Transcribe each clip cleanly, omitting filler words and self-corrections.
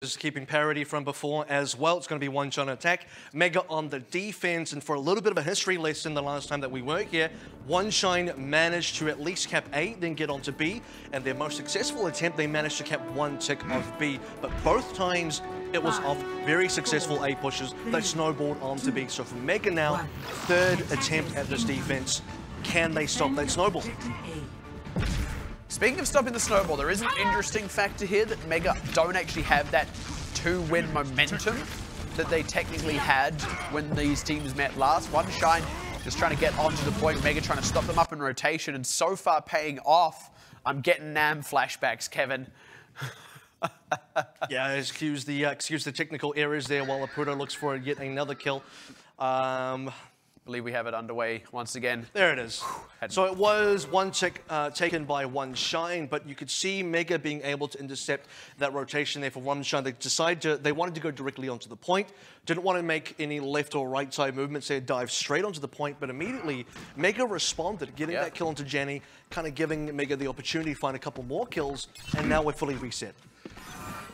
Is keeping parity from before as well. It's going to be OneShine attack, Mega on the defense, and for a little bit of a history lesson the last time that we were here, OneShine managed to at least cap A, then get onto B, and their most successful attempt, they managed to cap one tick of B, but both times it was off very successful A pushes that snowballed onto B. So for Mega now, third attempt at this defense, can they stop that snowball? Speaking of stopping the snowball, there is an interesting factor here that Mega don't actually have that 2-win momentum that they technically had when these teams met last. OneShine just trying to get onto the point, Mega trying to stop them up in rotation, and so far paying off. I'm getting Nam flashbacks, Kevin. Yeah, excuse the technical errors there while Aputo looks for yet another kill. I believe we have it underway once again. There it is. So it was one tick taken by OneShine, but you could see Mega being able to intercept that rotation there for OneShine. They wanted to go directly onto the point. Didn't want to make any left or right side movements there, dive straight onto the point, but immediately Mega responded, getting that kill onto Jenny, kind of giving Mega the opportunity to find a couple more kills, and now we're fully reset.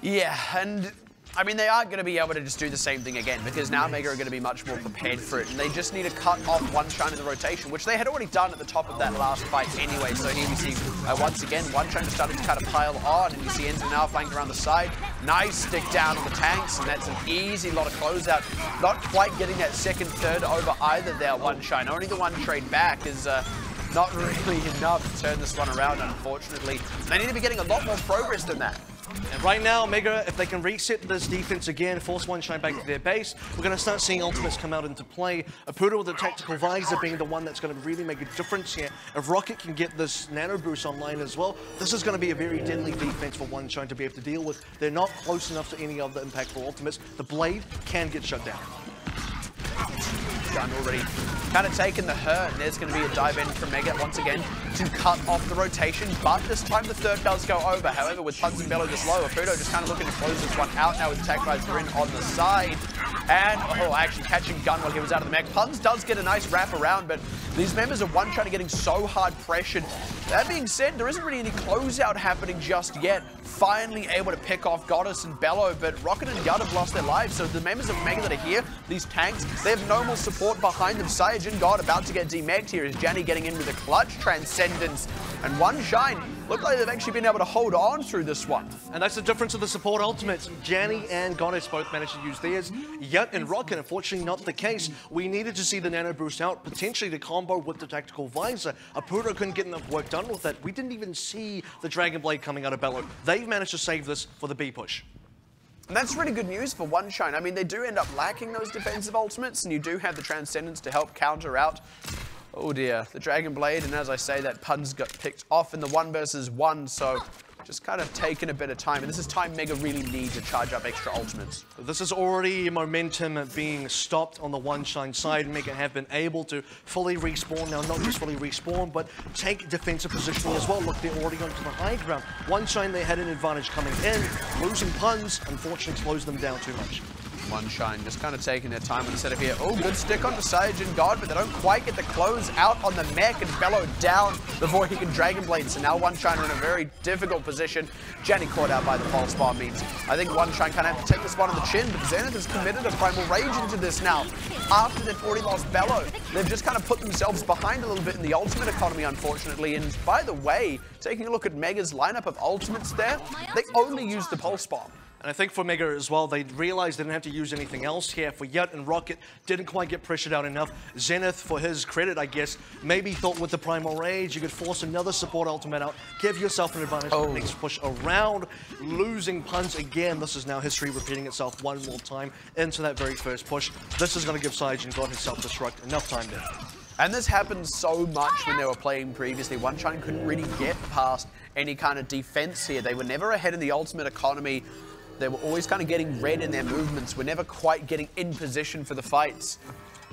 Yeah, and I mean, they aren't going to be able to just do the same thing again, because now Mega are going to be much more prepared for it, and they just need to cut off OneShine in the rotation, which they had already done at the top of that last fight anyway. So here we see, once again, OneShine starting to kind of pile on, and you see Enzo now flanked around the side. Nice stick down on the tanks, and that's an easy lot of closeout. Not quite getting that second, third over either there, OneShine. Only the one trade back is not really enough to turn this one around, unfortunately. They need to be getting a lot more progress than that. And right now, Mega, if they can reset this defense again, force OneShine back to their base, we're going to start seeing ultimates come out into play. Aputo with the tactical visor being the one that's going to really make a difference here. If Rocket can get this nano boost online as well, this is going to be a very deadly defense for OneShine to be able to deal with. They're not close enough to any of the impactful ultimates. The Blade can get shut down. Gun already kind of taken the hurt. There's going to be a dive in from Mega once again to cut off the rotation, but this time the third does go over. However, with Puns and Bello this low, Aputo just kind of looking to close this one out now with attack visor in on the side. And, actually catching Gun while he was out of the mech. Puns does get a nice wrap around, but these members of OneShine are getting so hard pressured. That being said, there isn't really any closeout happening just yet. Finally able to pick off Goddess and Bello, but Rocket and Yud have lost their lives, so the members of Mega that are here, these tanks, they have no more support behind them. Sage and God about to get demegged here as Janny getting in with a clutch transcendence, and OneShine look like they've actually been able to hold on through this one. And that's the difference of the support ultimates. Janny and Goddess both managed to use theirs. Yut and Rocket, unfortunately not the case. We needed to see the nano boost out, potentially to combo with the tactical visor. Aputo couldn't get enough work done with that. We didn't even see the Dragon Blade coming out of Bello. They've managed to save this for the B push. And that's really good news for OneShine. I mean, they do end up lacking those defensive ultimates, and you do have the Transcendence to help counter out. Oh dear, the Dragon Blade, and as I say, that Puns got picked off in the 1 versus 1, so just kind of taking a bit of time. And this is time Mega really need to charge up extra ultimates. This is already momentum being stopped on the OneShine side. Mega have been able to fully respawn. Now, not just fully respawn, but take defensive positioning as well. Look, they're already onto the high ground. OneShine, they had an advantage coming in. Losing Puns, unfortunately, slows them down too much. OneShine just kind of taking their time on the setup here. Oh, good stick onto Sage and God, but they don't quite get the close out on the mech, and Bello down before he can Dragon Blade. So now OneShine are in a very difficult position. Jenny caught out by the false bomb means I think OneShine kind of have to take this one on the chin, but Zenith has committed a Primal Rage into this now. After they've already lost Bello, they've just kind of put themselves behind a little bit in the ultimate economy, unfortunately. And by the way, taking a look at Mega's lineup of ultimates there, they only use the Pulse Bomb. And I think for Mega as well, they realized they didn't have to use anything else here. For Yut and Rocket, didn't quite get pressured out enough. Zenith, for his credit, I guess, maybe thought with the Primal Rage, you could force another support ultimate out, give yourself an advantage for the next push around. Losing Puns again. This is now history repeating itself one more time into that very first push. This is going to give Sage and God his self-destruct enough time there. And this happened so much when they were playing previously. OneShine couldn't really get past any kind of defense here. They were never ahead in the ultimate economy. They were always kind of getting red in their movements. We're never quite getting in position for the fights.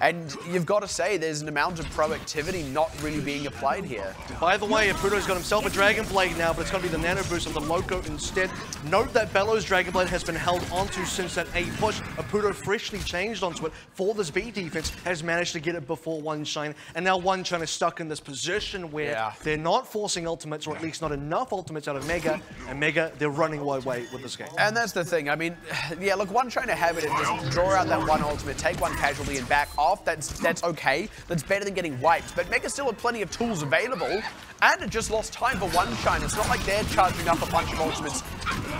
And you've got to say there's an amount of proactivity not really being applied here. By the way, Aputo's got himself a Dragon Blade now, but it's going to be the Nano Boost of the Loco instead. Note that Bellows' Dragon Blade has been held onto since that A push. Aputo freshly changed onto it for this B defense, has managed to get it before OneShine, and now OneShine is stuck in this position where they're not forcing ultimates, or at least not enough ultimates out of Mega, and Mega, they're running away with this game. And that's the thing. I mean, yeah, look, OneShine to have it and just draw out that one ultimate, take one casualty and back off. That's okay. That's better than getting wiped. But Mega still have plenty of tools available, and it just lost time for OneShine. It's not like they're charging up a bunch of ultimates.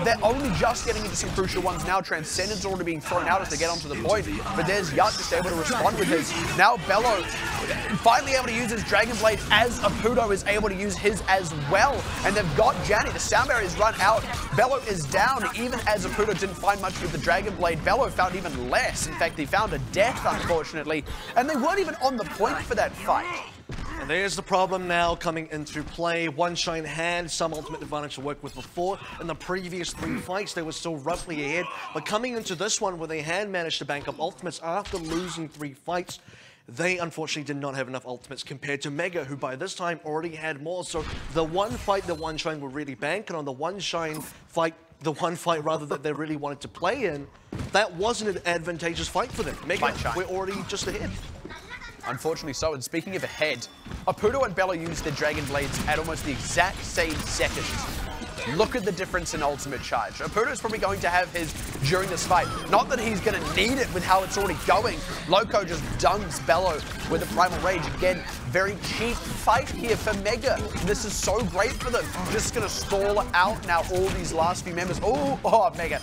They're only just getting into some crucial ones now. Transcendence already being thrown out as they get onto the point. But there's Yut just able to respond with his. Now Bello finally able to use his Dragon Blade as Aputo is able to use his as well. And they've got Janny. The sound barrier is run out. Bello is down. Even as Aputo didn't find much with the Dragon Blade, Bello found even less. In fact, he found a death, unfortunately. And they weren't even on the point for that fight. And there's the problem now coming into play. OneShine had some ultimate advantage to work with before. In the previous 3 fights, they were still roughly ahead. But coming into this one, where they had managed to bank up ultimates after losing 3 fights, they unfortunately did not have enough ultimates compared to Mega, who by this time already had more. So the one fight that OneShine were really banking on, the OneShine fight, the one fight rather that they really wanted to play in, that wasn't an advantageous fight for them. Mega, we're already just ahead. Unfortunately so, and speaking of ahead, Aputo and Bello used their Dragon Blades at almost the exact same seconds. Look at the difference in ultimate charge. Aputo's probably going to have his during this fight. Not that he's going to need it with how it's already going. Loco just dunks Bello with a Primal Rage. Again, very cheap fight here for Mega. This is so great for them. Just going to stall out now all these last few members. Oh, Mega.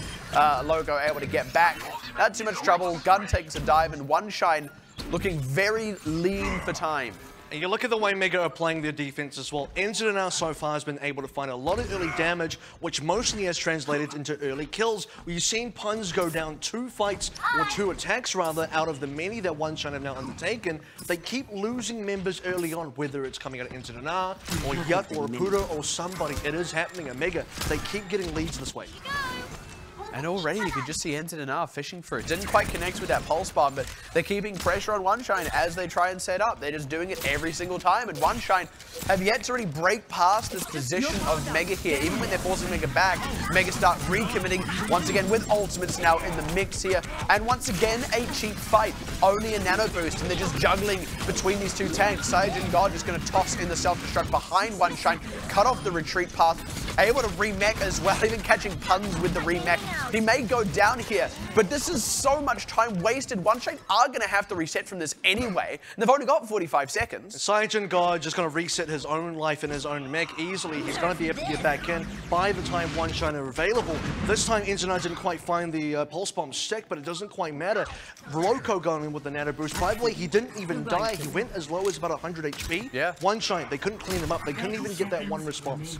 Loco able to get back. Not too much trouble. Gun takes a dive, and OneShine looking very lean for time. And you look at the way Mega are playing their defense as well. Enzo now so far has been able to find a lot of early damage, which mostly has translated into early kills. We've seen Puns go down 2 fights, or 2 attacks rather, out of the many that OneShine have now undertaken. They keep losing members early on, whether it's coming out of Enzo or Yut or Aputo or somebody. It is happening at Mega. They keep getting leads this way. And already you could just see Enzo fishing for it. Didn't quite connect with that pulse bomb, but they're keeping pressure on OneShine as they try and set up. They're just doing it every single time, and OneShine have yet to really break past this position of Mega here. Even when they're forcing Mega back, Mega start recommitting once again with ultimates now in the mix here. And once again, a cheap fight. Only a nano boost, and they're just juggling between these 2 tanks. Saiyajin God just going to toss in the self-destruct behind OneShine, cut off the retreat path, able to remech as well, even catching Puns with the remech. He may go down here, but this is so much time wasted. OneShine are going to have to reset from this anyway, and they've only got 45 seconds. Saiyajin God just going to reset his own life in his own mech easily. He's going to be able to get back in by the time OneShine are available. This time, Enzo didn't quite find the pulse bomb stick, but it doesn't quite matter. Loco going in with the nano boost. By the way, he didn't even die. He went as low as about 100 HP. Yeah. OneShine, they couldn't clean him up. They couldn't even get that one response.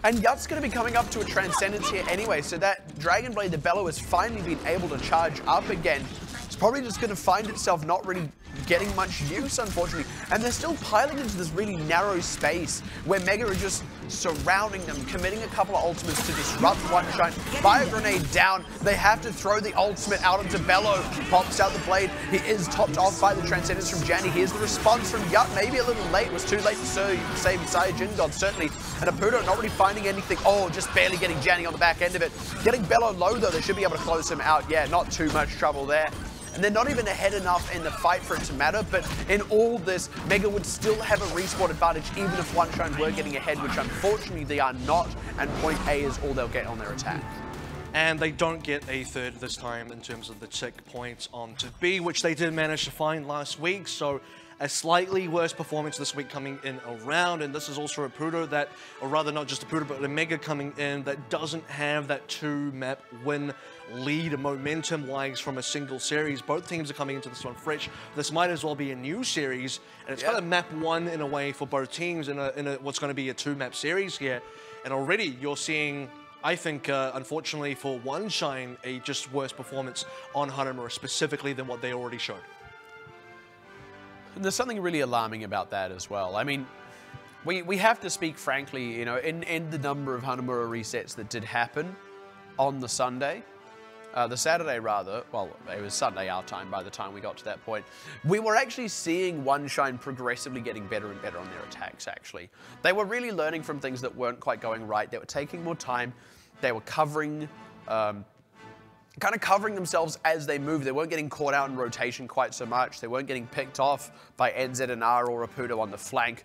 And Yut's going to be coming up to a Transcendence here anyway, so that Dragon Blade that Bello has finally been able to charge up again. It's probably just going to find itself not really getting much use, unfortunately. And they're still piling into this really narrow space where Mega are just surrounding them, committing a couple of ultimates to disrupt OneShine. Fire grenade down. They have to throw the ultimate out into Bello. Pops out the blade. He is topped off by the Transcendence from Janny. Here's the response from Yut. Maybe a little late. It was too late to save Saiyajin God, certainly. And Aputo not really finding anything. Oh, just barely getting Janny on the back end of it. Getting Bello low, though. They should be able to close him out. Yeah, not too much trouble there. And they're not even ahead enough in the fight for it to matter, but in all this, Mega would still have a respawn advantage even if OneShine were getting ahead, which unfortunately they are not, and point A is all they'll get on their attack. And they don't get a third this time in terms of the tick points onto B, which they did manage to find last week, so a slightly worse performance this week coming in around, and this is also Aputo that, or rather not just Aputo, but a Mega coming in that doesn't have that 2-map win lead momentum-wise from a single series. Both teams are coming into this one fresh. This might as well be a new series, and it's kind of map 1 in a way for both teams in what's going to be a 2-map series here. And already you're seeing, I think, unfortunately for OneShine, a just worse performance on Hanamura specifically than what they already showed. And there's something really alarming about that as well. I mean, we have to speak frankly, you know, in the number of Hanamura resets that did happen on the Sunday. the Saturday rather, well, it was Sunday our time by the time we got to that point, we were actually seeing OneShine progressively getting better and better on their attacks, actually. They were really learning from things that weren't quite going right. They were taking more time. They were covering, kind of covering themselves as they moved. They weren't getting caught out in rotation quite so much. They weren't getting picked off by NZNR or Raputo on the flank.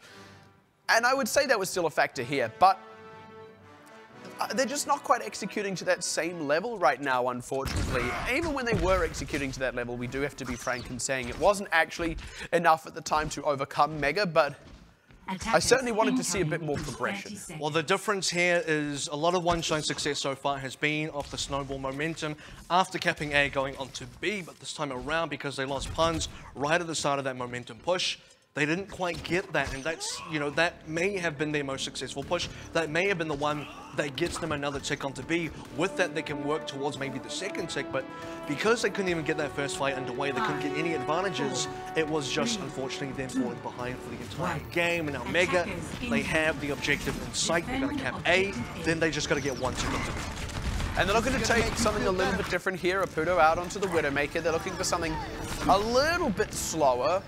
And I would say that was still a factor here, but they're just not quite executing to that same level right now, unfortunately. Even when they were executing to that level, we do have to be frank in saying it wasn't actually enough at the time to overcome Mega, but I certainly wanted to see a bit more progression. Well, the difference here is a lot of OneShine's success so far has been off the snowball momentum after capping A going on to B, but this time around, because they lost puns right at the start of that momentum push, they didn't quite get that, and that's, you know, that may have been their most successful push. That may have been the one that gets them another tick onto B. With that, they can work towards maybe the second tick, but because they couldn't even get that first fight underway, they couldn't get any advantages, it was just, unfortunately, them falling behind for the entire game. And now Mega, they have the objective in sight. They're going to cap A, then they just got to get one tick onto B. And they're looking to take something a little bit different here. Raputo out onto the Widowmaker. They're looking for something a little bit slower.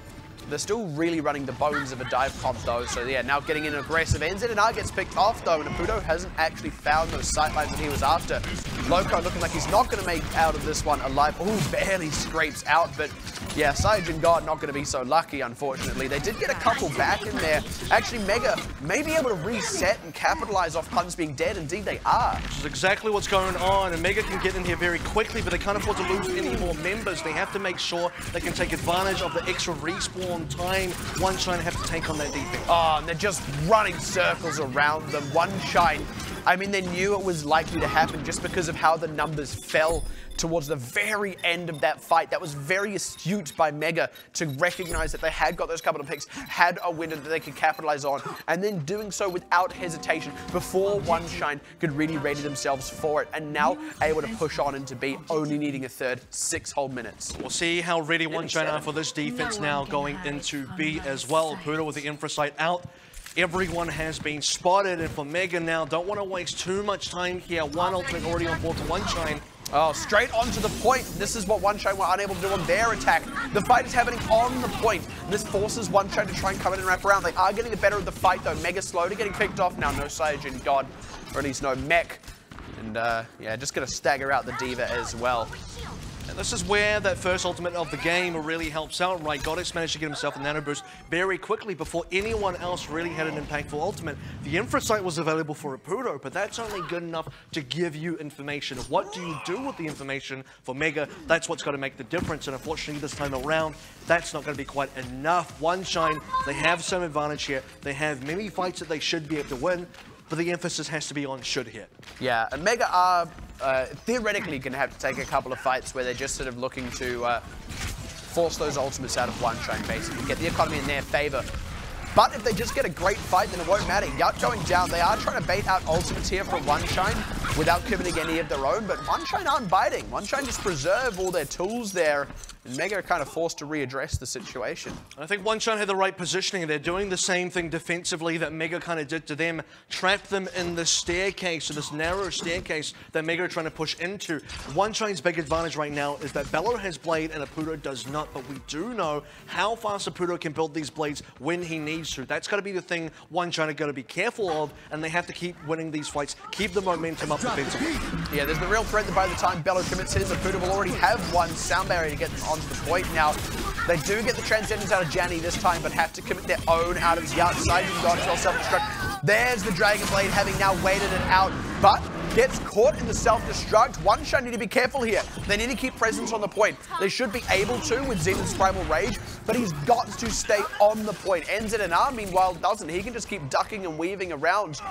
They're still really running the bones of a dive comp though, so yeah, now getting in aggressive. NZNR gets picked off though, and Raputo hasn't actually found those sightlines that he was after. Loco looking like he's not going to make out of this one alive. Ooh, barely scrapes out, but yeah, Saiyajin God not going to be so lucky, unfortunately. They did get a couple back in there. Actually, Mega may be able to reset and capitalize off puns being dead. Indeed, they are. Which is exactly what's going on, and Mega can get in here very quickly, but they can't afford to lose any more members. They have to make sure they can take advantage of the extra respawn time OneShine have to take on that defense. Oh, and they're just running circles around them. OneShine, I mean, they knew it was likely to happen just because of how the numbers fell towards the very end of that fight. That was very astute by Mega to recognize that they had got those couple of picks, had a winner that they could capitalize on, and then doing so without hesitation before OneShine could really ready themselves for it, and now able to push on into B, only needing a third 6 whole minutes. We'll see how ready OneShine are for this defense now going into B as well. Puda with the infra sight out. Everyone has been spotted, and for Mega now, don't want to waste too much time here. One ultimate already on board to OneShine. Oh, straight onto the point. This is what OneShine were unable to do on their attack. The fight is happening on the point. This forces OneShine to try and come in and wrap around. They are getting the better of the fight, though. Mega slowly getting picked off now. No Saiyajin God, or at least no mech. And, yeah, just going to stagger out the Diva as well. And this is where that first ultimate of the game really helps out, right? Goddess managed to get himself a nano boost very quickly before anyone else really had an impactful ultimate. The infra sight was available for Raputo, but that's only good enough to give you information. What do you do with the information for Mega? That's what's got to make the difference, and unfortunately this time around, that's not going to be quite enough. OneShine, they have some advantage here. They have many fights that they should be able to win, but the emphasis has to be on should hit. Yeah, and Mega are theoretically going to have to take a couple of fights where they're just sort of looking to force those ultimates out of OneShine, basically, get the economy in their favor. But if they just get a great fight, then it won't matter. Yut going down. They are trying to bait out ultimates here from OneShine without committing any of their own, but OneShine aren't biting. OneShine just preserve all their tools there, and Mega are kind of forced to readdress the situation. I think OneShine had the right positioning. They're doing the same thing defensively that Mega kind of did to them, trapped them in the staircase, so this narrow staircase that Mega are trying to push into. OneShine's big advantage right now is that Bello has blade and Aputo does not, but we do know how fast Aputo can build these blades when he needs to. That's got to be the thing OneShine are going to be careful of, and they have to keep winning these fights, keep the momentum up defensively. Yeah, there's the real threat that by the time Bello commits his, Aputo will already have one sound barrier to get them onto the point. Now, they do get the Transcendence out of Janny this time, but have to commit their own out of Yut. Saiyajin God will self-destruct. There's the Dragon Blade having now waited it out, but gets caught in the self-destruct. OneShine need to be careful here. They need to keep presence on the point. They should be able to with Zenith's Primal Rage, but he's got to stay on the point. NZNR, meanwhile, doesn't. He can just keep ducking and weaving around.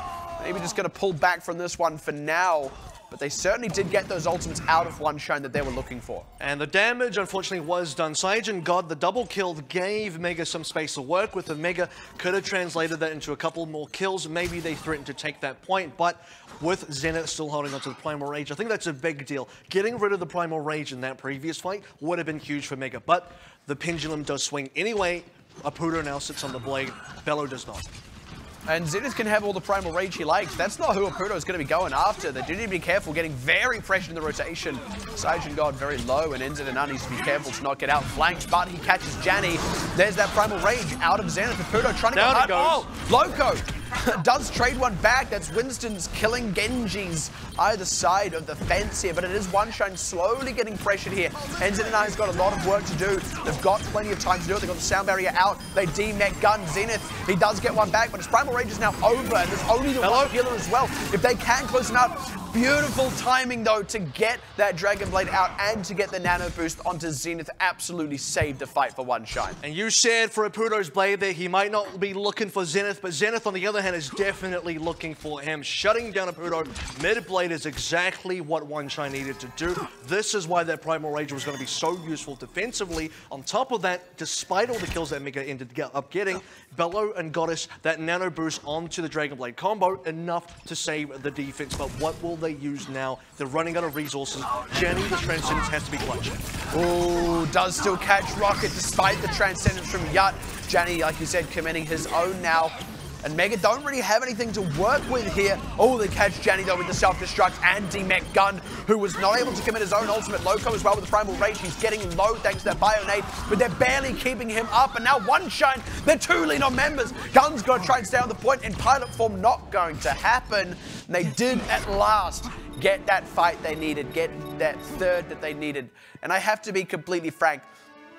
Maybe just going to pull back from this one for now. But they certainly did get those ultimates out of OneShine that they were looking for. And the damage, unfortunately, was done. Saiyajin God, the double kill, gave Mega some space to work with, and Mega could have translated that into a couple more kills. Maybe they threatened to take that point, but with Zenith still holding onto the Primal Rage, I think that's a big deal. Getting rid of the Primal Rage in that previous fight would have been huge for Mega, but the pendulum does swing anyway. Aputo now sits on the blade, Bello does not. And Zenith can have all the Primal Rage he likes. That's not who Aputo is going to be going after. They do need to be careful, getting very pressured in the rotation. Saijin God very low, and Enzinana needs to be careful to not get out flanked, but he catches Janny. There's that Primal Rage out of Zenith. Aputo trying to go hard. Oh, Loco does trade one back. That's Winston's killing Genji's either side of the fence here, but it is OneShine slowly getting pressured here. Enzinana has got a lot of work to do. They've got plenty of time to do it. They've got the sound barrier out. They demet gun Zenith. He does get one back, but his Primal Rage is now over, and there's only the one healer as well. If they can close him out, beautiful timing though to get that Dragon Blade out and to get the nano boost onto Zenith. Absolutely saved the fight for OneShine. And you said for Aputo's blade there, he might not be looking for Zenith, but Zenith on the other hand is definitely looking for him. Shutting down Aputo mid-blade is exactly what OneShine needed to do. This is why that Primal Rage was going to be so useful defensively. On top of that, despite all the kills that Mega ended up getting, Bello and Goddess, that nano boost onto the Dragon Blade combo, enough to save the defense. But what will they use now? They're running out of resources. Jenny, the Transcendence has to be clutch. Oh, does still catch Rocket despite the Transcendence from Yut. Janny, like you said, committing his own now. And Mega don't really have anything to work with here. Oh, they catch Janny though with the self-destruct and demet gun, who was not able to commit his own ultimate. Loco as well with the Primal Rage. He's getting low thanks to that Bionade, but they're barely keeping him up. And now OneShine, they're too lean on members. Gun's got to try and stay on the point. In pilot form, not going to happen. And they did at last get that fight they needed, get that third that they needed. And I have to be completely frank,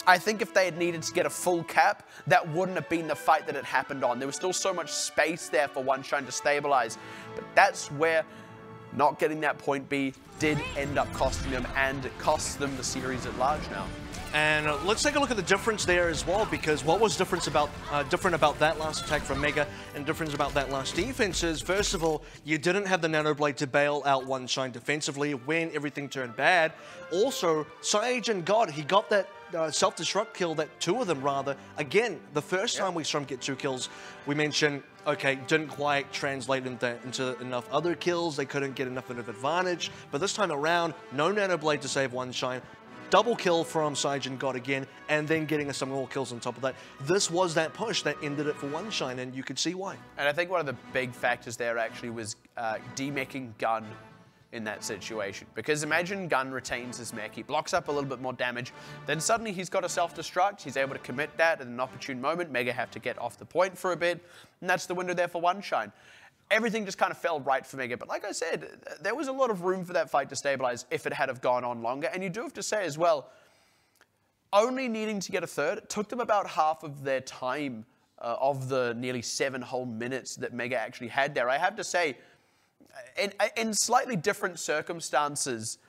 I think if they had needed to get a full cap, that wouldn't have been the fight that it happened on. There was still so much space there for OneShine to stabilize. But that's where not getting that point B did end up costing them, and it costs them the series at large now. And let's take a look at the difference there as well, because what was different about that last attack from Mega and different about that last defense is, first of all, you didn't have the Nano Blade to bail out OneShine defensively when everything turned bad. Also, Saijin God, he got that self-destruct kill, that two of them rather. Again, the first time we saw him get 2 kills, we mentioned, okay, didn't quite translate into enough other kills. They couldn't get enough of an advantage. But this time around, no Nano Blade to save OneShine. Double kill from Saijin God again, and then getting some more kills on top of that. This was that push that ended it for OneShine, and you could see why. And I think one of the big factors there actually was demeching Gun in that situation. Because imagine Gun retains his mech, he blocks up a little bit more damage, then suddenly he's got a self-destruct, he's able to commit that at an opportune moment. Mega have to get off the point for a bit, and that's the window there for OneShine. Everything just kind of fell right for Mega, but like I said, there was a lot of room for that fight to stabilize if it had have gone on longer. And you do have to say as well, only needing to get a third, it took them about half of their time of the nearly 7 whole minutes that Mega actually had there. I have to say, in slightly different circumstances,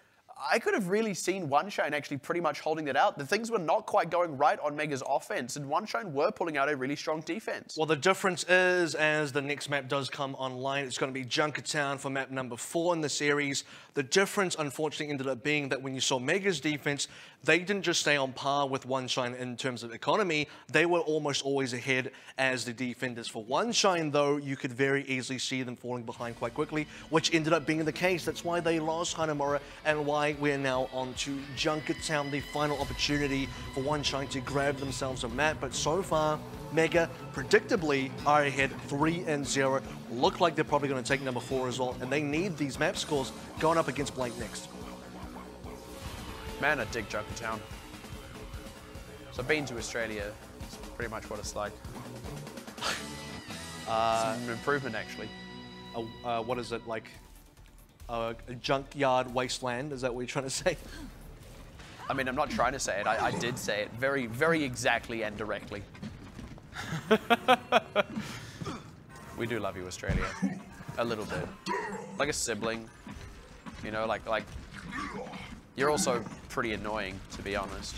I could have really seen OneShine actually pretty much holding it out. The things were not quite going right on Mega's offense, and OneShine were pulling out a really strong defense. Well, the difference is, as the next map does come online, it's going to be Junkertown for map number 4 in the series. The difference, unfortunately, ended up being that when you saw Mega's defense, they didn't just stay on par with OneShine in terms of economy, they were almost always ahead as the defenders. For OneShine, though, you could very easily see them falling behind quite quickly, which ended up being the case. That's why they lost Hanamura, and why we're now on to Junkertown, the final opportunity for OneShine to grab themselves a map. But so far, Mega predictably are ahead 3-0. Look like they're probably going to take number 4 as well, and they need these map scores going up against Blank next. Man, I dig Junkertown. So I've been to Australia. It's pretty much what it's like. It's an improvement, actually. What is it, like a junkyard wasteland? Is that what you're trying to say? I mean, I'm not trying to say it. I did say it very, very exactly and directly. We do love you, Australia. A little bit. Like a sibling. You know, like you're also pretty annoying, to be honest.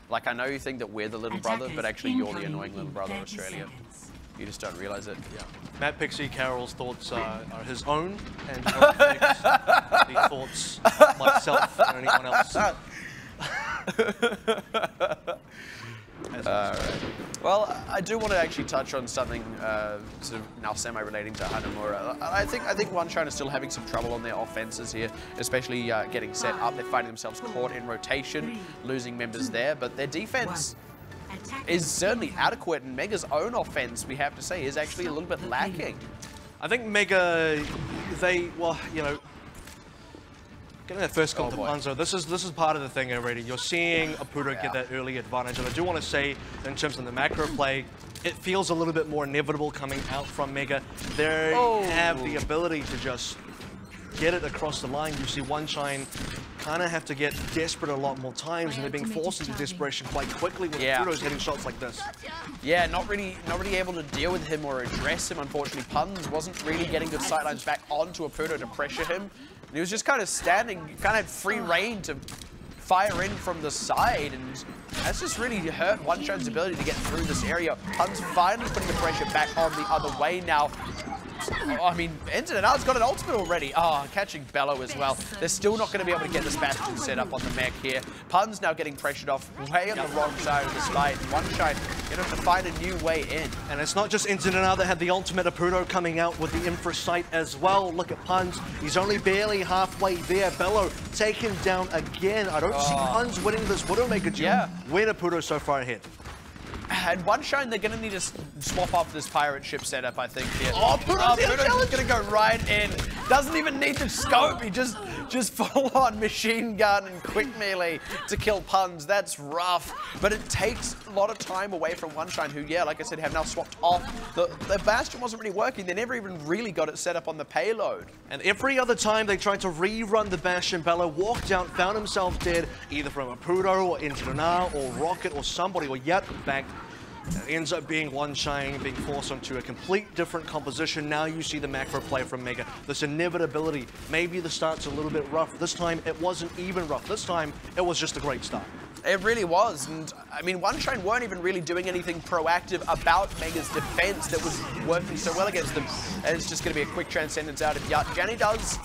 Like, I know you think that we're the little brother, but actually you're the annoying little brother of Australia. You just don't realize it. Yeah. Matt Pixie, Carroll's thoughts are his own, and the thoughts of myself or anyone else. Well, I do want to actually touch on something sort of now semi-relating to Hanamura. I think OneShine is still having some trouble on their offenses here, especially getting set up. They're finding themselves caught in rotation, losing members there, but their defense is certainly adequate, and Mega's own offense, we have to say, is actually a little bit lacking. I think Mega, well, you know, getting that first kill to Panzo, this is part of the thing already. You're seeing Apudo get that early advantage, and I do want to say, in terms of the macro play, it feels a little bit more inevitable coming out from Mega. They have the ability to just get it across the line. You see OneShine kind of have to get desperate a lot more times, and they're being forced into desperation quite quickly when Apudo's hitting shots like this. Yeah, not really able to deal with him or address him, unfortunately. Puns wasn't really getting good sightlines back onto Apudo to pressure him. And he was just kind of standing, kind of had free reign to fire in from the side, and that's just really hurt OneShine's ability to get through this area. Puns finally putting the pressure back on the other way now. I mean, Internet's got an ultimate already. Catching Bello as well. They're still not going to be able to get this Bastion set up on the mech here. Pun's now getting pressured off way on the wrong side of this fight. OneShine going to have to find a new way in. And it's not just Internet that had the ultimate. Apudo coming out with the infra sight as well. Look at Puns. He's only barely halfway there. Bello taken down again. I don't see Puns winning this Widowmaker duel when Apudo's so far ahead. And OneShine, they're going to need to swap off this pirate ship setup, I think, here. Apudo's going to go right in. Doesn't even need the scope. He just full-on machine gun and quick melee to kill Puns. That's rough. But it takes a lot of time away from OneShine, who, like I said, have now swapped off. The Bastion wasn't really working. They never even really got it set up on the payload. And every other time they tried to rerun the Bastion, Bello walked out, found himself dead, either from Apudo or Internet or Rocket or somebody, or yet back. It ends up being OneShine being forced onto a complete different composition. Now you see the macro play from Mega. This inevitability. Maybe the start's a little bit rough. This time it wasn't even rough. This time it was just a great start. It really was, and I mean, OneShine weren't even really doing anything proactive about Mega's defense that was working so well against them. And it's just going to be a quick transcendence out of Yut. Janny does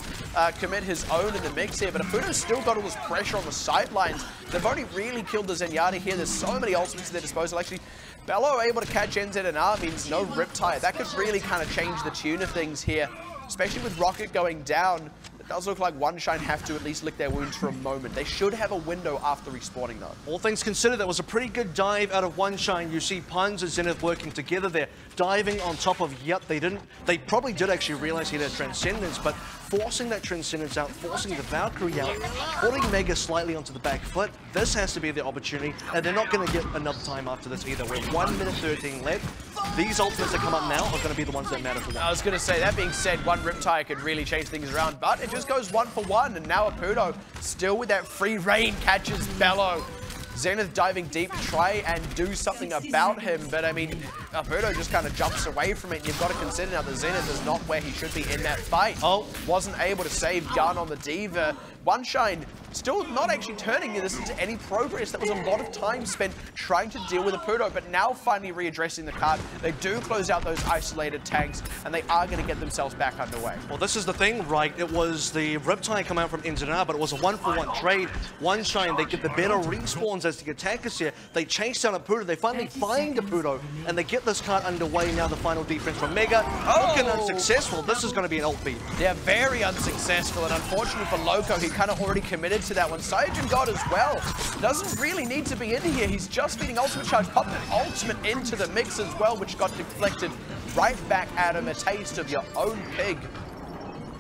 commit his own in the mix here, but Apudo's still got all this pressure on the sidelines. They've already really killed the Zenyatta here. There's so many ultimates at their disposal. Actually, Bello able to catch NZNR means no Riptide. That could really kind of change the tune of things here, especially with Rocket going down. It does look like OneShine have to at least lick their wounds for a moment. They should have a window after respawning, though. All things considered, that was a pretty good dive out of OneShine. You see Puns and Zenith working together there, diving on top of Yut. They probably did actually realize he had Transcendence, but forcing that Transcendence out, forcing the Valkyrie out, putting Mega slightly onto the back foot. This has to be the opportunity, and they're not going to get another time after this either. We're 1 minute 13 left. These ultimates that come up now are going to be the ones that matter for them. I was going to say, that being said, one Riptide could really change things around, but it just goes 1 for 1, and now Apudo, still with that free reign, catches Bello. Zenith diving deep to try and do something about him, but I mean, Apudo just kind of jumps away from it, and you've got to consider now that Zenith is not where he should be in that fight. Wasn't able to save gun on the Diva. OneShine still not actually turning this into any progress. That was a lot of time spent trying to deal with Apudo, but now finally readdressing the card. They do close out those isolated tanks, and they are going to get themselves back underway. Well, this is the thing, right? It was the Riptide come out from NZR, but it was a 1-for-1 trade. OneShine, they get the better respawns as the attackers here. They chase down Apudo. They finally find Apudo, and they get this card underway. Now the final defense from Mega. Looking unsuccessful. This is going to be an ult beat. Yeah, very unsuccessful, and unfortunately for Loco, he kind of already committed to that one. Saiyajin God as well. Doesn't really need to be in here. He's just feeding ultimate charge. Popped an ultimate into the mix as well, which got deflected right back at him. A taste of your own pig.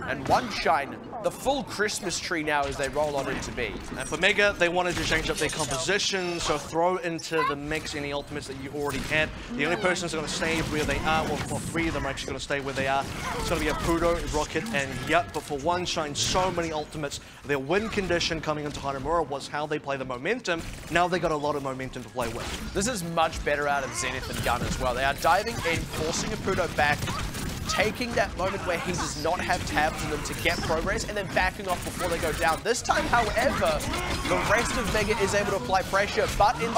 And OneShine, the full Christmas tree now as they roll on into B. And for Mega, they wanted to change up their composition, so throw into the mix any ultimates that you already had. The only person that's going to stay where they are, well, for 3 of them are actually going to stay where they are. It's going to be Apudo, Rocket, and Yut. But for OneShine, so many ultimates. Their win condition coming into Hanamura was how they play the momentum. Now they got a lot of momentum to play with. This is much better out of Zenith and Gun as well. They are diving in, forcing Apudo back, taking that moment where he does not have tabs on them to get progress, and then backing off before they go down. This time, however, the rest of Mega is able to apply pressure, but in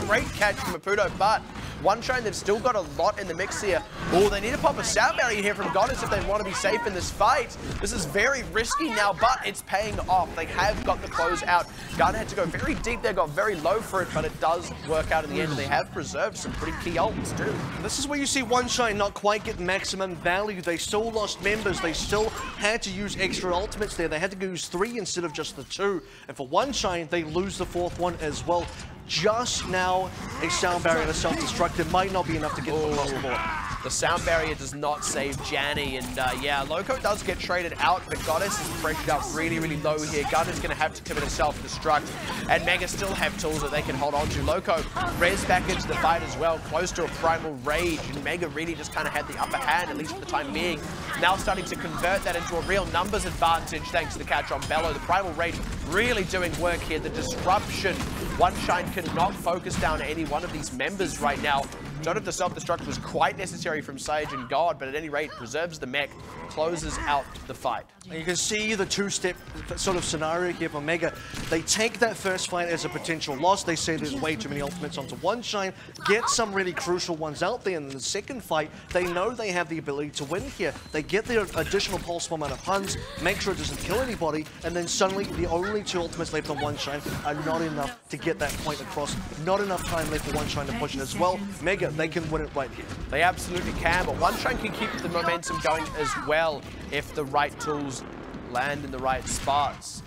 great catch from Apudo, but OneShine, they've still got a lot in the mix here. They need to pop a sound barrier here from Goddess if they want to be safe in this fight. This is very risky now, but it's paying off. They have got the close out. Gun had to go very deep there, got very low for it, but it does work out in the end, and they have preserved some pretty key ults too. This is where you see OneShine not quite get maximum value. They still lost members. They still had to use extra ultimates there. They had to use 3 instead of just the 2. And for OneShine, they lose the 4th one as well. just now a sound barrier and a self-destruct. It might not be enough to get them across the board. The sound barrier does not save Janny, and yeah, Loco does get traded out, but Goddess is pressured out really, really low here. Gun is going to have to commit a self-destruct, and Mega still have tools that they can hold on to. Loco res back into the fight as well, close to a Primal Rage, and Mega really just kind of had the upper hand, at least for the time being. Now starting to convert that into a real numbers advantage thanks to the catch on Bello. The Primal Rage really doing work here. The disruption. OneShine cannot focus down any one of these members right now. Don't know if the self-destruct was quite necessary from Sage and God, but at any rate, preserves the mech, closes out the fight. You can see the two-step sort of scenario here for Mega. They take that first fight as a potential loss. They say there's way too many ultimates onto OneShine, get some really crucial ones out there, and in the second fight, they know they have the ability to win here. They get their additional pulse bomb out of Huns, make sure it doesn't kill anybody, and then suddenly the only two ultimates left on OneShine are not enough to get that point across. Not enough time left for OneShine to push it as well. Mega, they can win it right here. They absolutely can, but OneShine can keep the momentum going as well if the right tools land in the right spots.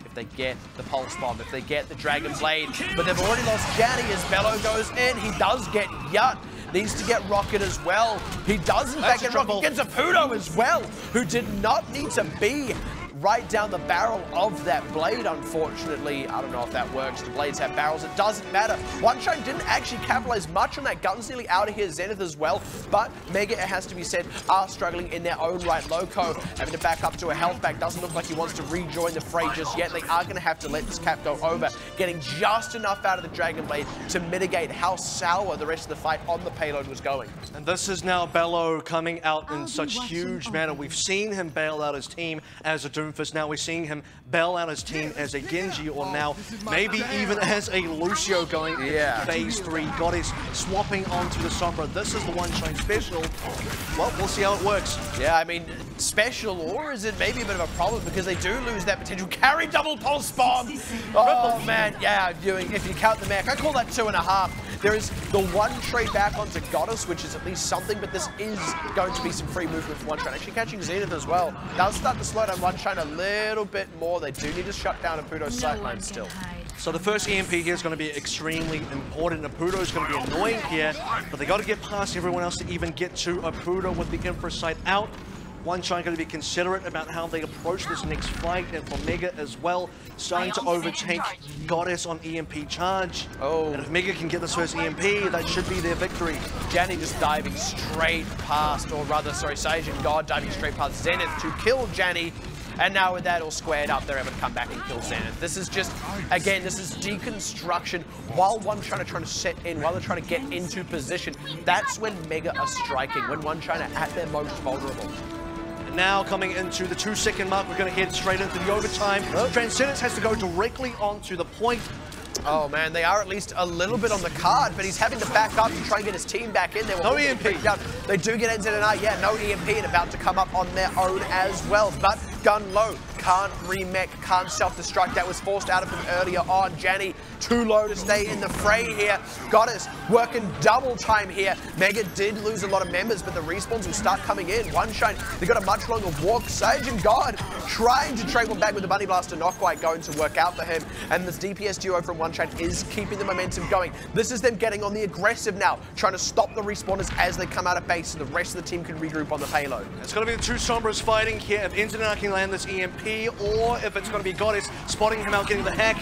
If they get the Pulse Bomb, if they get the Dragon Blade, but they've already lost Janny as Bello goes in. He does get Yut. Needs to get Rocket as well. He does in fact get Rocket. Gets a Pudo as well, who did not need to be right down the barrel of that blade, unfortunately. I don't know if that works. The blades have barrels. It doesn't matter. OneShine didn't actually capitalize much on that. Gun's nearly out of here. Zenith as well. But Mega, it has to be said, are struggling in their own right. Loco having to back up to a health pack. Doesn't look like he wants to rejoin the fray just yet. They are going to have to let this cap go over. Getting just enough out of the Dragon Blade to mitigate how sour the rest of the fight on the payload was going. And this is now Bello coming out in such huge manner. We've seen him bail out his team as a Doomfist. Now we're seeing him bail out his team as a Genji, or now maybe even as a Lucio going into phase 3. Goddess swapping onto the Sombra. This is the OneShine special. Well, we'll see how it works. Yeah, I mean, special, or is it maybe a bit of a problem because they do lose that potential carry double pulse bomb? Oh man, yeah, if you count the mech, I call that 2.5. There is the one trade back onto Goddess, which is at least something, but this is going to be some free movement for OneShine. Actually catching Zenith as well. Does start to slow down OneShine a little bit more. They do need to shut down Apudo's sightline still. So the first EMP here is going to be extremely important. Apudo is going to be annoying here, but they got to get past everyone else to even get to Apudo with the Infra sight out. OneShine going to be considerate about how they approach this next fight, and for Mega as well, starting to overtake Goddess on EMP charge. Oh. And if Mega can get this first EMP, that should be their victory. Janny just diving straight past, or rather, sorry, Sage and God diving straight past Zenith to kill Janny. And now with that all squared up, they're able to come back and kill Zenith. This is just, again, this is deconstruction. While OneShine are trying to set in, while they're trying to get into position, that's when Mega are striking, when OneShine are at their most vulnerable. Now coming into the 2-second mark, we're going to head straight into the overtime. Transcendence has to go directly onto the point. Oh man, they are at least a little bit on the card, but he's having to back up and try and get his team back in there. No EMP. They do get NZNR, yeah, no EMP, and about to come up on their own as well. But gun low, can't remech, can't self-destruct. That was forced out of him earlier on. Janny too low to stay in the fray here. Goddess working double time here. Mega did lose a lot of members, but the respawns will start coming in. OneShine, they got a much longer walk. Sage and God trying to trade one back with the Bunny Blaster, not quite going to work out for him. And this DPS duo from OneShine is keeping the momentum going. This is them getting on the aggressive now, trying to stop the respawners as they come out of base so the rest of the team can regroup on the payload. It's going to be the two Sombras fighting here. If Internet can land this EMP, or if it's going to be Goddess spotting him out, getting the hack.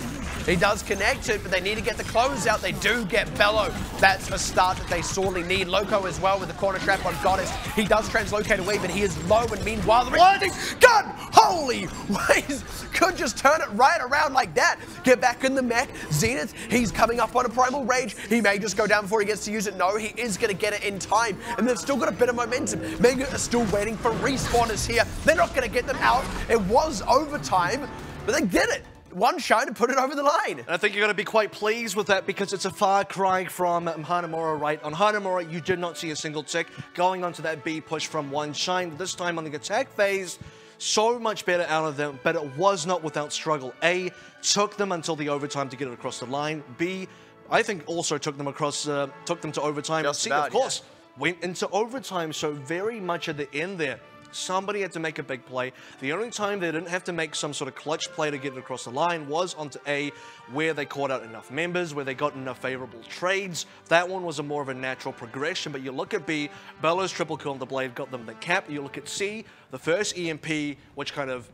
He does connect it, but they need to get the closeout. They do get Bello. That's a start that they sorely need. Loco as well with the corner trap on Goddess. He does translocate away, but he is low, and meanwhile, the gun! Holy ways! Could just turn it right around like that. Get back in the mech. Zenith, he's coming up on a Primal Rage. He may just go down before he gets to use it. No, he is going to get it in time, and they've still got a bit of momentum. Mega are still waiting for respawners here. They're not going to get them out. It was overtime, but they did it. OneShine to put it over the line. And I think you're going to be quite pleased with that because it's a far cry from Hanamura, right? On Hanamura, you did not see a single tick going onto that B push from OneShine. This time on the attack phase, so much better out of them, but it was not without struggle. A, took them until the overtime to get it across the line. B, I think also took them to overtime. Just C, about, of course, went into overtime, so very much at the end there. Somebody had to make a big play. The only time they didn't have to make some sort of clutch play to get it across the line was onto A, where they caught out enough members, where they got enough favorable trades. That one was a more of a natural progression, but you look at B, Bellows triple kill on the Blade, got them the cap. You look at C, the first EMP, which kind of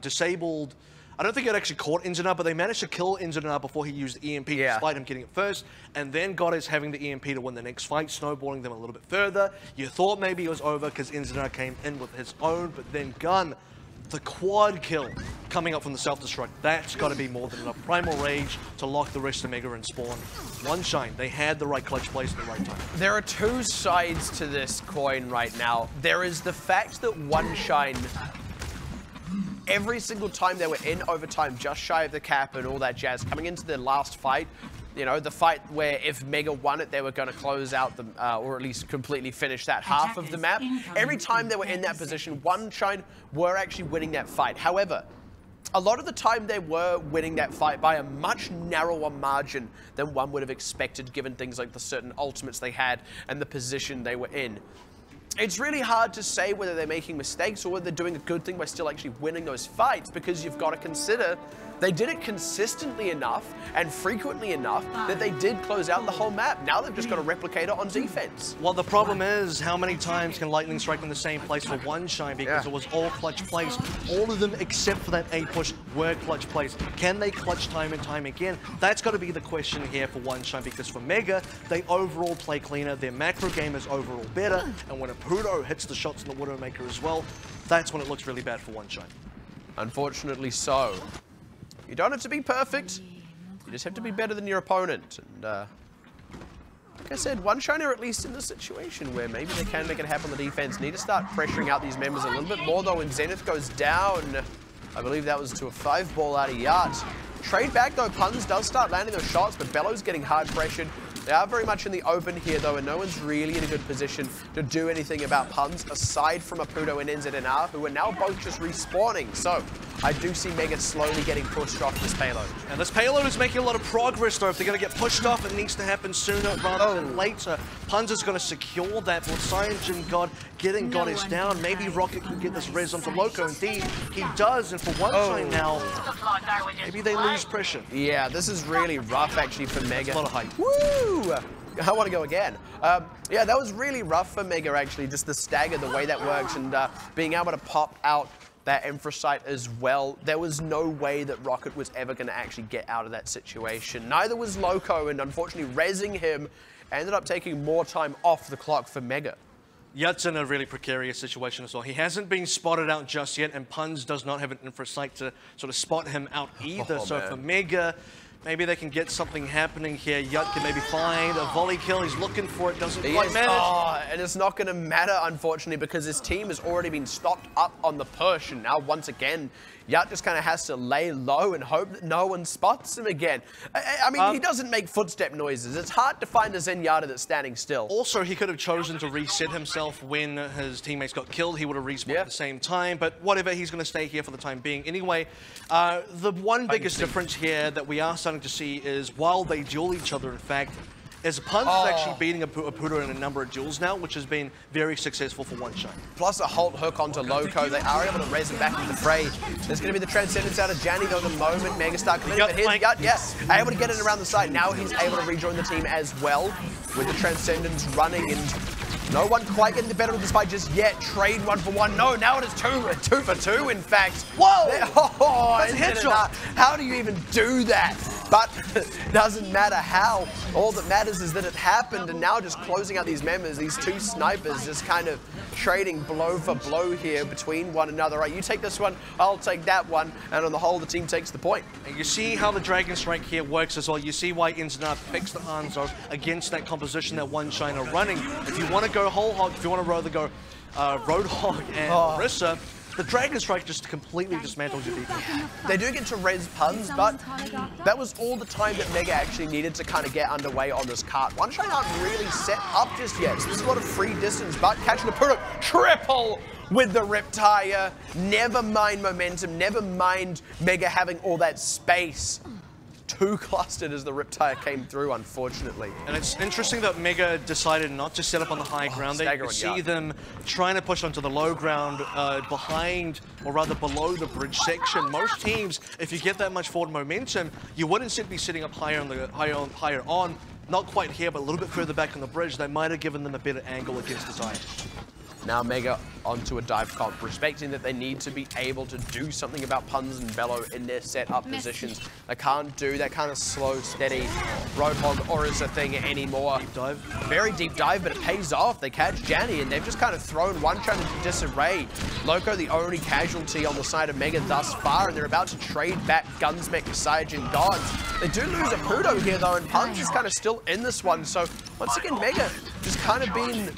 disabled... I don't think it actually caught Inzana, but they managed to kill Inzana before he used the EMP, despite him getting it first, and then got us having the EMP to win the next fight, snowballing them a little bit further. You thought maybe it was over because Inzana came in with his own, but then Gun, the quad kill coming up from the self-destruct, that's got to be more than enough. Primal Rage to lock the rest of Mega and Spawn. OneShine, they had the right clutch plays at the right time. There are two sides to this coin right now. There is the fact that OneShine, every single time they were in overtime, just shy of the cap and all that jazz, coming into their last fight, you know, the fight where if Mega won it, they were going to close out the, or at least completely finish that half of the map. Every time they were in that position, OneShine were actually winning that fight. However, a lot of the time they were winning that fight by a much narrower margin than one would have expected, given things like the certain ultimates they had and the position they were in. It's really hard to say whether they're making mistakes or whether they're doing a good thing by still actually winning those fights, because you've got to consider they did it consistently enough and frequently enough that they did close out the whole map. Now they've just got to replicate it on defense. Well, the problem is, how many times can Lightning strike in the same place for OneShine, because it was all clutch plays. All of them except for that A push were clutch plays. Can they clutch time and time again? That's got to be the question here for OneShine, because for Mega, they overall play cleaner, their macro game is overall better, and when a Pudo hits the shots in the Widowmaker as well, that's when it looks really bad for OneShine. Unfortunately so. You don't have to be perfect, you just have to be better than your opponent. And like I said, OneShine are at least in a situation where maybe they can make it happen on the defense. Need to start pressuring out these members a little bit more though, when Zenith goes down. I believe that was to a 5-ball out of Yacht. Trade back though, Puns does start landing those shots, but Bellows getting hard pressured. They are very much in the open here though, and no one's really in a good position to do anything about Puns, aside from Apudo and NZNR, who are now both just respawning. So I do see Mega slowly getting pushed off this payload. And this payload is making a lot of progress though. If they're going to get pushed off, it needs to happen sooner rather than later. Puns is going to secure that. With Cyanogen God getting Goddess down, maybe Rocket can get this res onto Loco. Indeed, he does, and for OneShine now, maybe they lose pressure. Yeah, this is really rough actually for Mega. A lot of hype. Woo! I want to go again. Yeah, that was really rough for Mega actually, just the stagger, the way that works, and being able to pop out that Infrasight as well. There was no way that Rocket was ever going to actually get out of that situation. Neither was Loco, and unfortunately rezzing him ended up taking more time off the clock for Mega. Yut's in a really precarious situation as well. He hasn't been spotted out just yet, and Puns does not have an Infrasight to sort of spot him out either. So for Mega, maybe they can get something happening here. Yut can maybe find a volley kill. He's looking for it, doesn't quite manage. Oh, and it's not going to matter, unfortunately, because his team has already been stocked up on the push. And now, once again, Yut just kind of has to lay low and hope that no one spots him again. I mean, he doesn't make footstep noises. It's hard to find a Zenyatta that's standing still. Also, he could have chosen to reset himself when his teammates got killed. He would have respawned at the same time, but whatever, he's going to stay here for the time being. Anyway, the one biggest difference here that we are starting to see is while they duel each other, in fact, is Puns is actually beating Apudo in a number of duels now, which has been very successful for OneShine. Plus a halt hook onto Loco. They are able to raise him back into the fray. There's going to be the Transcendence out of Janny though the moment Megastar committed. But here's Yut, yes, able to get it around the side. Now he's able to rejoin the team as well, with the Transcendence running, and no one quite getting the better of this fight just yet. Trade 1 for 1. No, now it is 2 for 2, in fact. Whoa! That's a headshot. How do you even do that? But doesn't matter how. All that matters is that it happened, and now just closing out these members, these two snipers just kind of trading blow for blow here between one another. Right, you take this one, I'll take that one, and on the whole, the team takes the point. And you see how the Dragon Strike here works as well. You see why Inzana picks the Hanzo against that composition that OneShine are running. If you want to go whole hog, if you want to rather go Roadhog and Orisa, the Dragon Strike just completely dismantles your defense. They do get to res Puns, but that was all the time that Mega actually needed to kind of get underway on this cart. OneShine aren't really set up just yet, so this is a lot of free distance, but catching the Pudo triple with the Riptire. Never mind momentum, never mind Mega having all that space. too clustered as the Riptire came through, unfortunately. And it's interesting that Mega decided not to set up on the high ground. There you can see them trying to push onto the low ground behind, or rather below the bridge section. Most teams, if you get that much forward momentum, you would instead be sitting up higher on. Not quite here, but a little bit further back on the bridge. That might have given them a better angle against the dive. Now Mega onto a dive comp, respecting that they need to be able to do something about Puns and Bello in their setup positions. They can't do that kind of slow, steady Roadhog Aura's thing anymore. Deep dive. Very deep dive, but it pays off. They catch Janny, and they've just kind of thrown OneShine into disarray. Loco, the only casualty on the side of Mega thus far, and they're about to trade back Gunsmech, Saiyajin, Gods. They do lose a Pudo here, though, and Puns is kind of still in this one. So, once again, Mega just kind of been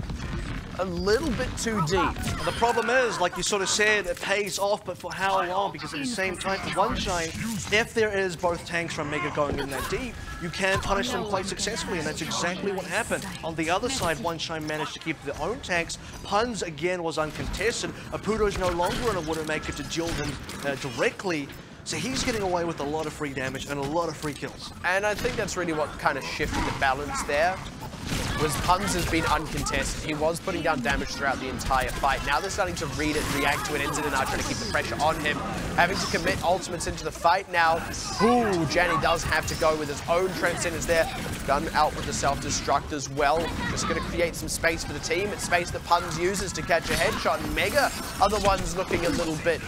a little bit too deep. The problem is, like you sort of said, it pays off, but for how long? Because at the same time, for OneShine, if there is both tanks from Mega going in that deep, you can punish them quite successfully, and that's exactly what happened. On the other side, OneShine managed to keep their own tanks. Puns, again, was uncontested. Apudo's no longer in a Widowmaker to deal them directly. So he's getting away with a lot of free damage and a lot of free kills. And I think that's really what kind of shifted the balance there. Was Puns has been uncontested. He was putting down damage throughout the entire fight. Now they're starting to read it, react to it. Incident are trying to keep the pressure on him. Having to commit ultimates into the fight now. Ooh, Janny does have to go with his own Transcendence there. Gun out with the self-destruct as well. Just going to create some space for the team. It's space that Puns uses to catch a headshot. And Mega are the ones looking a little bit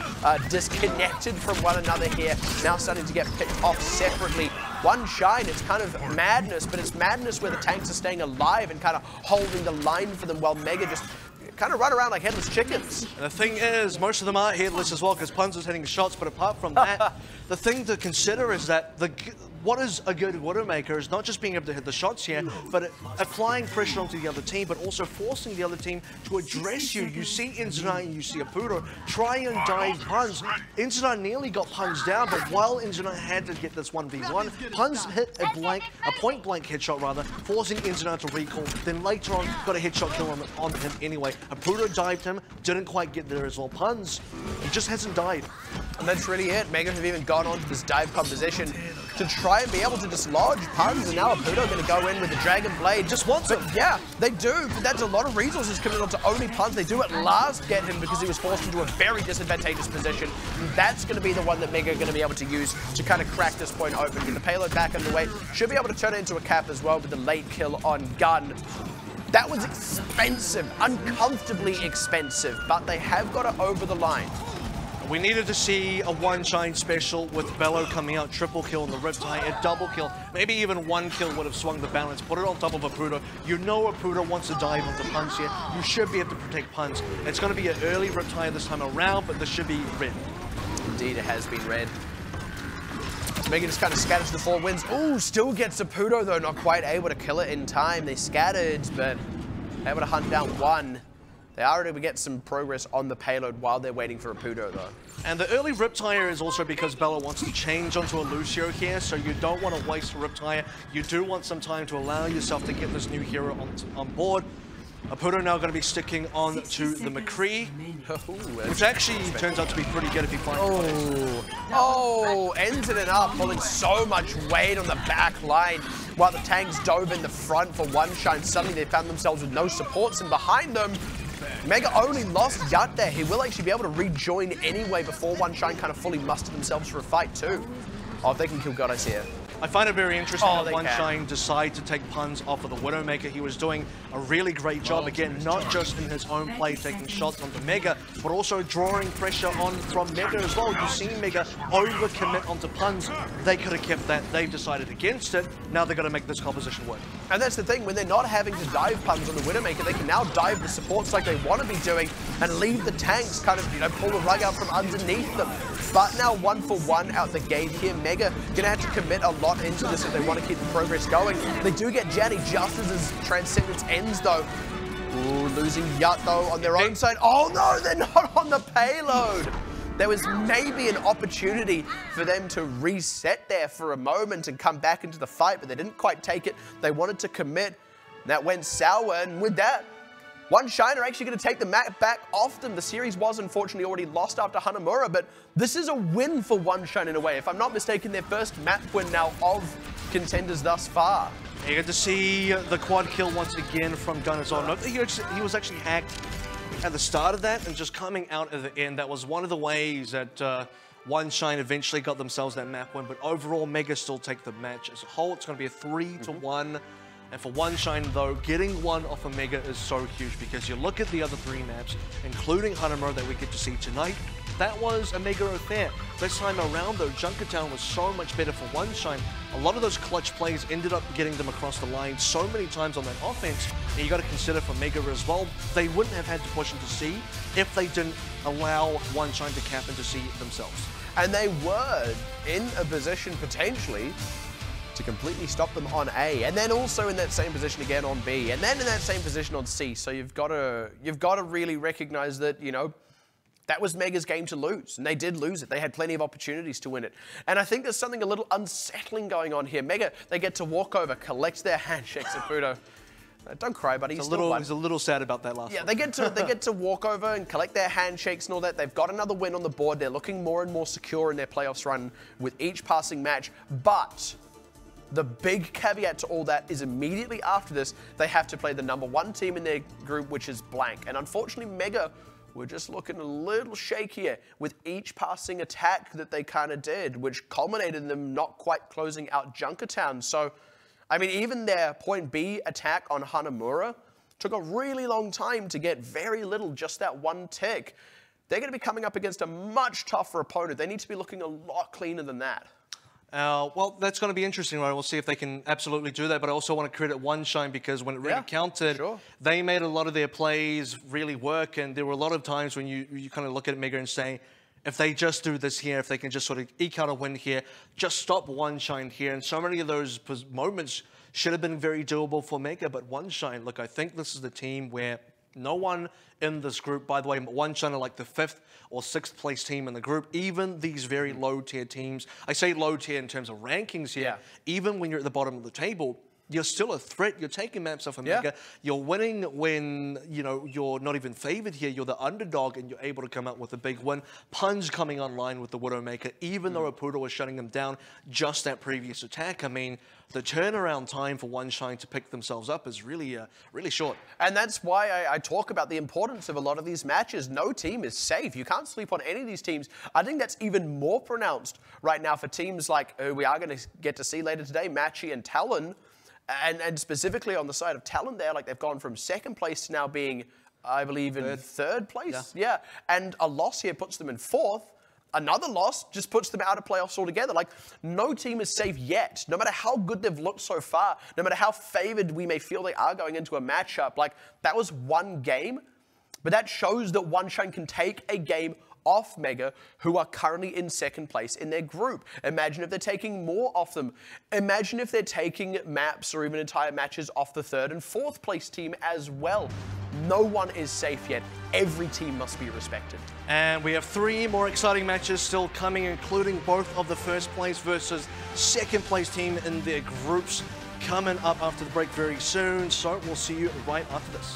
disconnected from one another here. Now starting to get picked off separately. OneShine, it's kind of madness, but it's madness where the tanks are staying alive and kind of holding the line for them while Mega just kind of run around like headless chickens. And the thing is, most of them are headless as well because Puns is hitting shots, but apart from that, the thing to consider is that what is a good Widowmaker is not just being able to hit the shots here, but applying pressure onto the other team, but also forcing the other team to address you. You see Inzanai and you see Apudo try and dive Puns. Inzanai nearly got Puns down, but while Inzanai had to get this 1v1, Puns hit a point-blank headshot rather, forcing Inzanai to recall. Then later on, got a headshot kill on him anyway. Apudo dived him, didn't quite get there as well. Puns, he just hasn't died. And that's really it. Mega have even gone on to this dive composition to try and be able to dislodge Puns, and now Apudo going to go in with the Dragon Blade. Just wants it. Yeah, they do, but that's a lot of resources coming onto only Puns. They do at last get him because he was forced into a very disadvantageous position. And that's going to be the one that Mega are going to be able to use to kind of crack this point open. Get the payload back underway. Should be able to turn it into a cap as well with the late kill on Gun. That was expensive, uncomfortably expensive, but they have got it over the line. We needed to see a OneShine special with Bello coming out, triple kill on the Riptide, a double kill, maybe even one kill would have swung the balance. Put it on top of Apudo. You know Apudo wants to dive onto Puns here. You should be able to protect Puns. It's going to be an early Riptide this time around, but this should be red. Indeed, it has been red. Mega just kind of scatters the 4 wins. Ooh, still gets Apudo though, not quite able to kill it in time. They scattered, but able to hunt down 1. They are able to get some progress on the payload while they're waiting for Apudo though. And the early Riptire is also because Bello wants to change onto a Lucio here, so you don't want to waste a Riptire. You do want some time to allow yourself to get this new hero on board. Apudo now going to be sticking on to the McCree, which actually turns out to be pretty good if you find it. Oh, ended it up, pulling so much weight on the back line while the tanks dove in the front for OneShine. Suddenly they found themselves with no supports, and behind them, Mega only lost Yat there. He will actually be able to rejoin anyway before OneShine kind of fully muster themselves for a fight too. Oh, if they can kill Goddess here. I find it very interesting that OneShine decided to take Puns off of the Widowmaker. He was doing a really great job, again, not just in his own play, taking shots onto Mega, but also drawing pressure on from Mega as well. You've seen Mega overcommit onto Puns. They could have kept that. They've decided against it. Now they're going to make this composition work. And that's the thing, when they're not having to dive Puns on the Widowmaker, they can now dive the supports like they want to be doing and leave the tanks kind of, pull the rug out from underneath them. But now 1 for 1 out the gate here. Mega going to have to commit a lot into this if they want to keep the progress going. They do get Janny just as his Transcendence ends though. Ooh, losing Yat though on their own side. Oh no, they're not on the payload. There was maybe an opportunity for them to reset there for a moment and come back into the fight, but they didn't quite take it. They wanted to commit. That went sour, and with that, OneShine are actually going to take the map back off them. The series was unfortunately already lost after Hanamura, but this is a win for OneShine in a way. If I'm not mistaken, their first map win now of Contenders thus far. You get to see the quad kill once again from Gunazon. Note that he was actually hacked at the start of that and just coming out at the end. That was one of the ways that OneShine eventually got themselves that map win, but overall, Mega still take the match as a whole. It's going to be a 3-1. And for OneShine, though, getting one off of Mega is so huge because you look at the other 3 maps, including Hanamura that we get to see tonight, that was a Mega affair. This time around, though, Junkertown was so much better for OneShine. A lot of those clutch plays ended up getting them across the line so many times on that offense. And you got to consider for Mega as well, they wouldn't have had to push into C if they didn't allow OneShine to cap into C themselves. And they were in a position potentially to completely stop them on A, and then also in that same position again on B, and then in that same position on C. So you've got to really recognize that, you know, that was Mega's game to lose, and they did lose it. They had plenty of opportunities to win it. And I think there's something a little unsettling going on here. Mega, they get to walk over, collect their handshakes at Fudo. Don't cry, buddy. He's a little sad about that last one. They get to walk over and collect their handshakes and all that. They've got another win on the board. They're looking more and more secure in their playoffs run with each passing match. But the big caveat to all that is immediately after this, they have to play the #1 team in their group, which is blank. And unfortunately, Mega were just looking a little shakier with each passing attack that they kind of did, which culminated in them not quite closing out Junkertown. So, I mean, even their point B attack on Hanamura took a really long time to get very little, just that one tick. They're going to be coming up against a much tougher opponent. They need to be looking a lot cleaner than that. Well, that's going to be interesting, right? We'll see if they can absolutely do that. But I also want to credit OneShine because when it really counted, they made a lot of their plays really work. And there were a lot of times when you kind of look at Mega and say, if they just do this here, if they can just sort of eke out a win here, just stop OneShine here. And so many of those moments should have been very doable for Mega. But OneShine, look, I think this is the team where no one in this group, by the way, OneShine are like the 5th or 6th place team in the group. Even these very low tier teams, I say low tier in terms of rankings here, even when you're at the bottom of the table, you're still a threat. You're taking maps off of Mega. You're winning when, you know, you're not even favored here. You're the underdog and you're able to come out with a big win. Punj coming online with the Widowmaker, even though Apudo was shutting them down just that previous attack. I mean, the turnaround time for OneShine to pick themselves up is really, really short. And that's why I talk about the importance of a lot of these matches. No team is safe. You can't sleep on any of these teams. I think that's even more pronounced right now for teams like who we are going to get to see later today, Matchy and Talon. And specifically on the side of Talon there, like they've gone from 2nd place to now being, I believe, in 3rd place. And a loss here puts them in 4th. Another loss just puts them out of playoffs altogether. Like, no team is safe yet. No matter how good they've looked so far, no matter how favored we may feel they are going into a matchup, like, that was one game. But that shows that OneShine can take a game off Mega, who are currently in 2nd place in their group. Imagine if they're taking more off them. Imagine if they're taking maps or even entire matches off the 3rd and 4th place team as well. No one is safe yet. Every team must be respected. And we have 3 more exciting matches still coming, including both of the 1st place versus 2nd place team in their groups coming up after the break very soon. So we'll see you right after this.